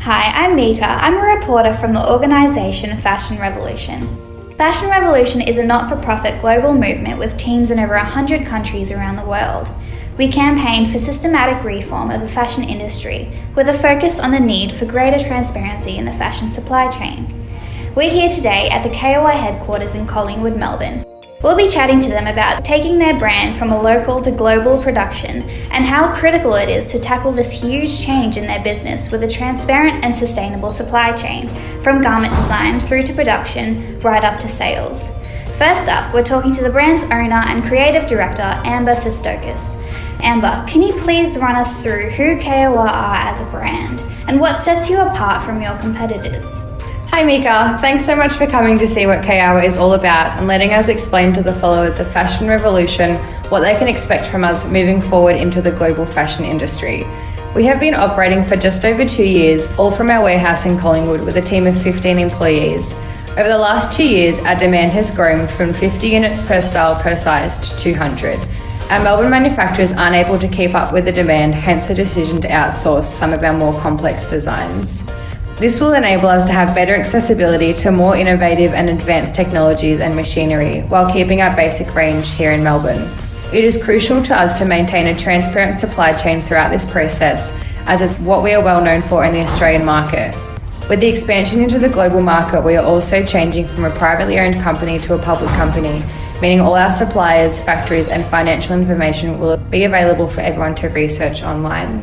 Hi, I'm Mika. I'm a reporter from the organisation Fashion Revolution. Fashion Revolution is a not-for-profit global movement with teams in over 100 countries around the world. We campaign for systematic reform of the fashion industry with a focus on the need for greater transparency in the fashion supply chain. We're here today at the kaewa headquarters in Collingwood, Melbourne. We'll be chatting to them about taking their brand from a local to global production and how critical it is to tackle this huge change in their business with a transparent and sustainable supply chain, from garment design through to production, right up to sales. First up, we're talking to the brand's owner and creative director, Amber Sestokis. Amber, can you please run us through who kaewa are as a brand and what sets you apart from your competitors? Hi Mika, thanks so much for coming to see what kaewa is all about and letting us explain to the followers of Fashion Revolution what they can expect from us moving forward into the global fashion industry. We have been operating for just over 2 years, all from our warehouse in Collingwood with a team of 15 employees. Over the last 2 years, our demand has grown from 50 units per style per size to 200. Our Melbourne manufacturers aren't able to keep up with the demand, hence the decision to outsource some of our more complex designs. This will enable us to have better accessibility to more innovative and advanced technologies and machinery while keeping our basic range here in Melbourne. It is crucial to us to maintain a transparent supply chain throughout this process, as it's what we are well known for in the Australian market. With the expansion into the global market, we are also changing from a privately owned company to a public company, meaning all our suppliers, factories and financial information will be available for everyone to research online.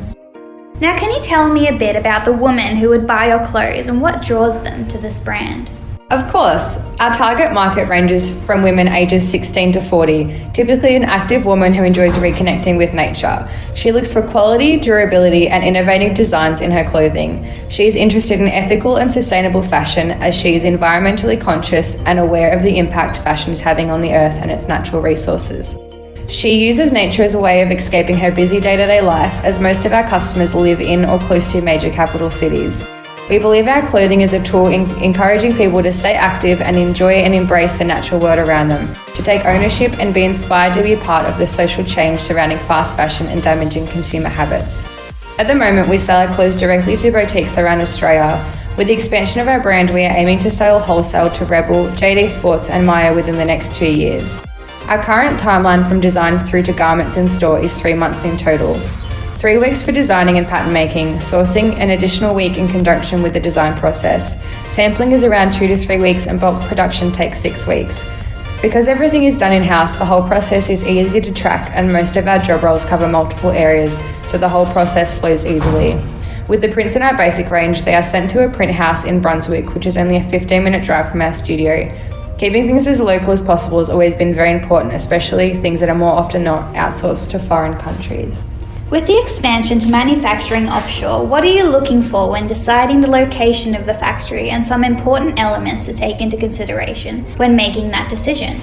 Now, can you tell me a bit about the woman who would buy your clothes and what draws them to this brand? Of course, our target market ranges from women ages 16 to 40, typically an active woman who enjoys reconnecting with nature. She looks for quality, durability and innovative designs in her clothing. She is interested in ethical and sustainable fashion as she is environmentally conscious and aware of the impact fashion is having on the earth and its natural resources. She uses nature as a way of escaping her busy day-to-day life, as most of our customers live in or close to major capital cities. We believe our clothing is a tool in encouraging people to stay active and enjoy and embrace the natural world around them, to take ownership and be inspired to be a part of the social change surrounding fast fashion and damaging consumer habits. At the moment, we sell our clothes directly to boutiques around Australia. With the expansion of our brand, we are aiming to sell wholesale to Rebel, JD Sports and Myer within the next 2 years. Our current timeline from design through to garments in store is 3 months in total. 3 weeks for designing and pattern making, sourcing an additional week in conjunction with the design process. Sampling is around 2 to 3 weeks and bulk production takes 6 weeks. Because everything is done in-house, the whole process is easy to track and most of our job roles cover multiple areas, so the whole process flows easily. With the prints in our basic range, they are sent to a print house in Brunswick, which is only a 15-minute drive from our studio. Keeping things as local as possible has always been very important, especially things that are more often not outsourced to foreign countries. With the expansion to manufacturing offshore, what are you looking for when deciding the location of the factory and some important elements to take into consideration when making that decision?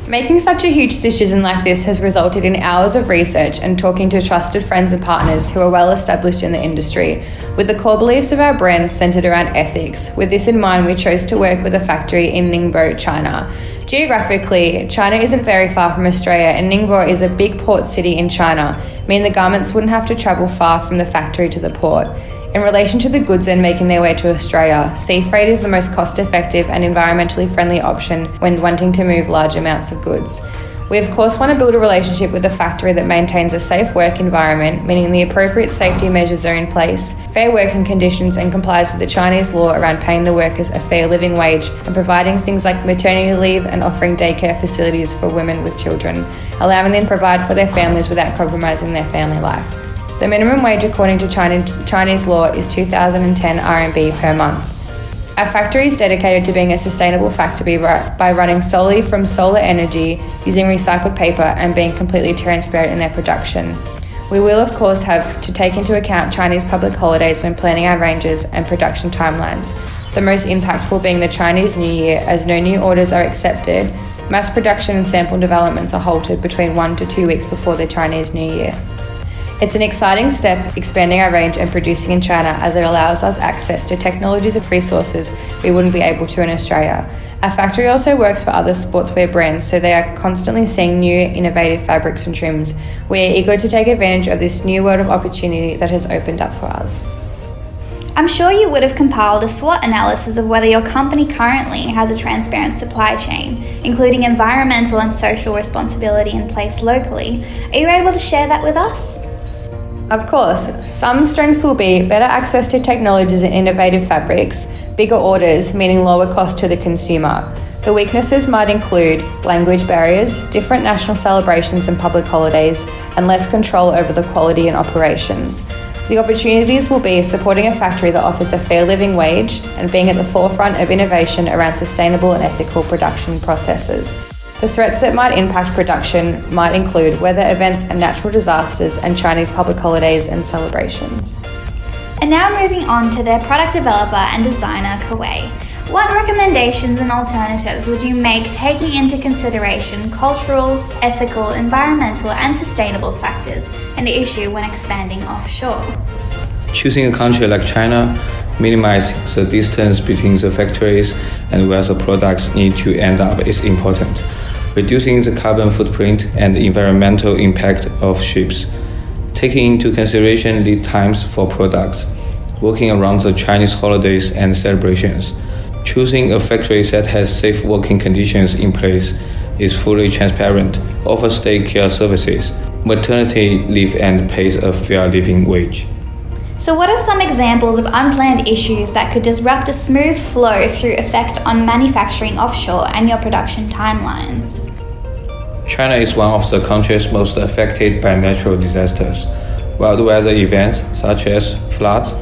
Making such a huge decision like this has resulted in hours of research and talking to trusted friends and partners who are well established in the industry, with the core beliefs of our brand centered around ethics. With this in mind, we chose to work with a factory in Ningbo, China. Geographically, China isn't very far from Australia and Ningbo is a big port city in China, meaning the garments wouldn't have to travel far from the factory to the port. In relation to the goods then making their way to Australia, sea freight is the most cost-effective and environmentally friendly option when wanting to move large amounts of goods. We of course want to build a relationship with a factory that maintains a safe work environment, meaning the appropriate safety measures are in place, fair working conditions and complies with the Chinese law around paying the workers a fair living wage and providing things like maternity leave and offering daycare facilities for women with children, allowing them to provide for their families without compromising their family life. The minimum wage according to Chinese law is 2,010 RMB per month. Our factory is dedicated to being a sustainable factory by running solely from solar energy, using recycled paper and being completely transparent in their production. We will of course have to take into account Chinese public holidays when planning our ranges and production timelines, the most impactful being the Chinese New Year, as no new orders are accepted. Mass production and sample developments are halted between 1 to 2 weeks before the Chinese New Year. It's an exciting step expanding our range and producing in China, as it allows us access to technologies and resources we wouldn't be able to in Australia. Our factory also works for other sportswear brands, so they are constantly seeing new innovative fabrics and trims. We are eager to take advantage of this new world of opportunity that has opened up for us. I'm sure you would have compiled a SWOT analysis of whether your company currently has a transparent supply chain, including environmental and social responsibility in place locally. Are you able to share that with us? Of course, some strengths will be better access to technologies and innovative fabrics, bigger orders, meaning lower cost to the consumer. The weaknesses might include language barriers, different national celebrations and public holidays, and less control over the quality and operations. The opportunities will be supporting a factory that offers a fair living wage and being at the forefront of innovation around sustainable and ethical production processes. The threats that might impact production might include weather events and natural disasters and Chinese public holidays and celebrations. And now moving on to their product developer and designer, kaewa. What recommendations and alternatives would you make taking into consideration cultural, ethical, environmental and sustainable factors an issue when expanding offshore? Choosing a country like China minimizes the distance between the factories and where the products need to end up is important. Reducing the carbon footprint and environmental impact of ships. Taking into consideration lead times for products. Working around the Chinese holidays and celebrations. Choosing a factory that has safe working conditions in place, is fully transparent, offers daycare services, maternity leave and pays a fair living wage. So what are some examples of unplanned issues that could disrupt a smooth flow through effect on manufacturing offshore and your production timelines? China is one of the countries most affected by natural disasters. Wild weather events such as floods,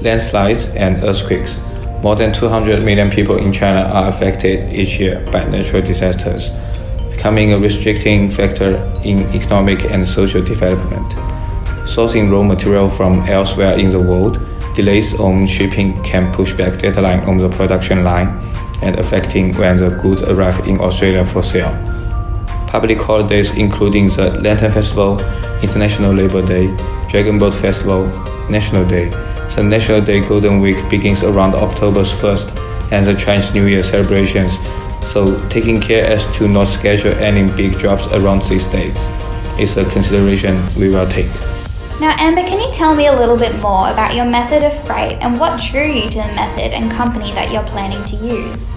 landslides, and earthquakes. More than 200 million people in China are affected each year by natural disasters, becoming a restricting factor in economic and social development. Sourcing raw material from elsewhere in the world, delays on shipping can push back deadline on the production line and affecting when the goods arrive in Australia for sale. Public holidays including the Lantern Festival, International Labor Day, Dragon Boat Festival, National Day. The National Day Golden Week begins around October 1st and the Chinese New Year celebrations, so taking care as to not schedule any big drops around these dates is a consideration we will take. Now Amber, can you tell me a little bit more about your method of freight and what drew you to the method and company that you're planning to use?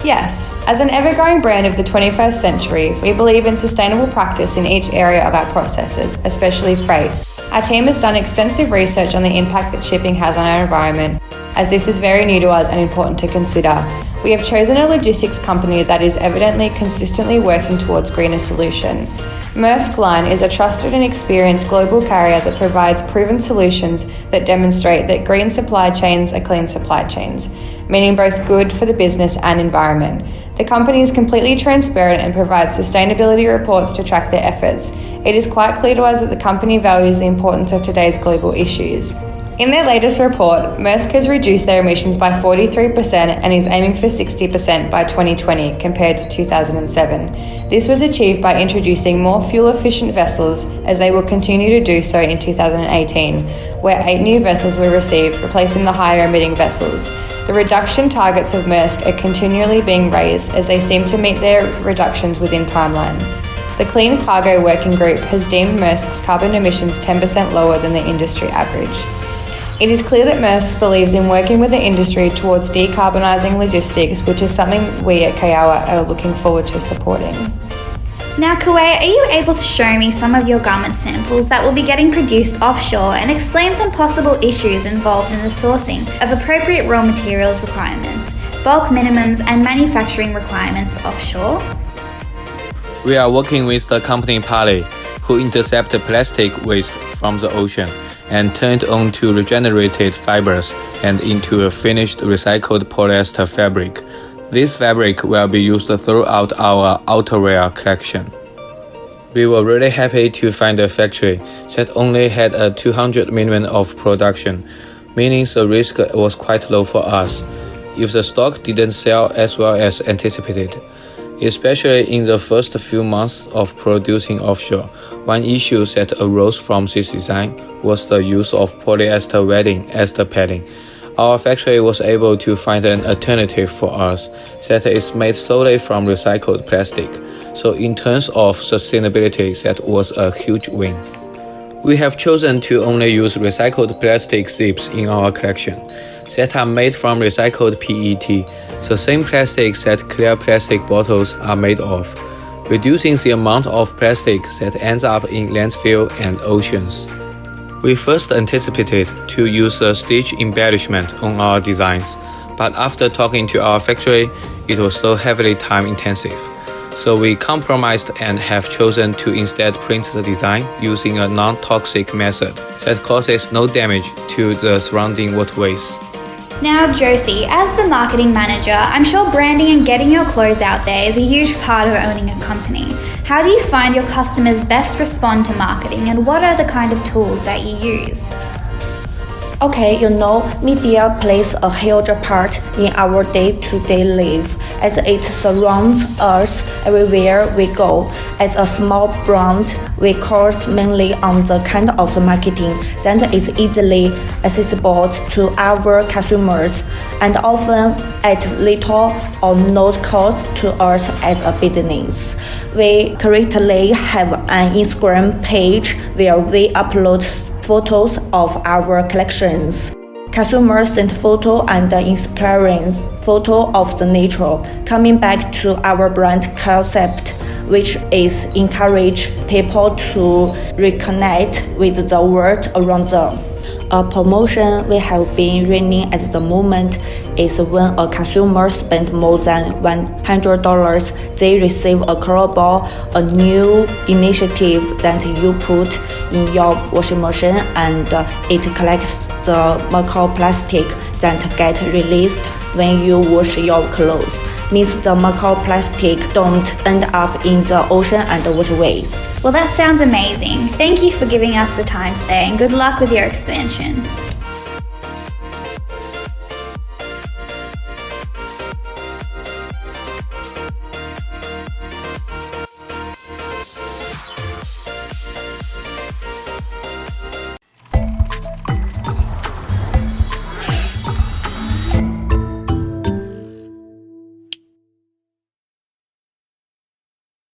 Yes, as an ever-growing brand of the 21st century, we believe in sustainable practice in each area of our processes, especially freight. Our team has done extensive research on the impact that shipping has on our environment, as this is very new to us and important to consider. We have chosen a logistics company that is evidently consistently working towards greener solution. Maersk Line is a trusted and experienced global carrier that provides proven solutions that demonstrate that green supply chains are clean supply chains, meaning both good for the business and environment. The company is completely transparent and provides sustainability reports to track their efforts. It is quite clear to us that the company values the importance of today's global issues. In their latest report, Maersk has reduced their emissions by 43% and is aiming for 60% by 2020 compared to 2007. This was achieved by introducing more fuel-efficient vessels, as they will continue to do so in 2018, where 8 new vessels were received, replacing the higher-emitting vessels. The reduction targets of Maersk are continually being raised as they seem to meet their reductions within timelines. The Clean Cargo Working Group has deemed Maersk's carbon emissions 10% lower than the industry average. It is clear that Maersk believes in working with the industry towards decarbonising logistics, which is something we at kaewa are looking forward to supporting. Now kaewa, are you able to show me some of your garment samples that will be getting produced offshore and explain some possible issues involved in the sourcing of appropriate raw materials requirements, bulk minimums and manufacturing requirements offshore? We are working with the company Pali, who intercept plastic waste from the ocean and turn it onto regenerated fibers and into a finished recycled polyester fabric. This fabric will be used throughout our outerwear collection. We were really happy to find a factory that only had a 200 million of production, meaning the risk was quite low for us if the stock didn't sell as well as anticipated. Especially in the first few months of producing offshore, one issue that arose from this design was the use of polyester wadding as the padding. Our factory was able to find an alternative for us that is made solely from recycled plastic. So in terms of sustainability, that was a huge win. We have chosen to only use recycled plastic zips in our collection that are made from recycled PET, the same plastics that clear plastic bottles are made of, reducing the amount of plastic that ends up in landfill and oceans. We first anticipated to use a stitch embellishment on our designs, but after talking to our factory, it was so heavily time-intensive. So we compromised and have chosen to instead print the design using a non-toxic method that causes no damage to the surrounding waterways. Now, Josie, as the marketing manager, I'm sure branding and getting your clothes out there is a huge part of owning a company. How do you find your customers best respond to marketing, and what are the kind of tools that you use? Okay, media plays a huge part in our day-to-day life as it surrounds us everywhere we go. As a small brand, we course mainly on the kind of marketing that is easily accessible to our consumers and often at little or no cost to us as a business. We currently have an Instagram page where we upload photos of our collections. Consumers send photo and inspiring photo of the nature, coming back to our brand concept, which is encourage people to reconnect with the world around them. A promotion we have been running at the moment is when a consumer spends more than $100, they receive a Kaewa, a new initiative that you put in your washing machine and it collects the microplastic that get released when you wash your clothes. Means the microplastic don't end up in the ocean and waterways. Well, that sounds amazing. Thank you for giving us the time today, and good luck with your expansion.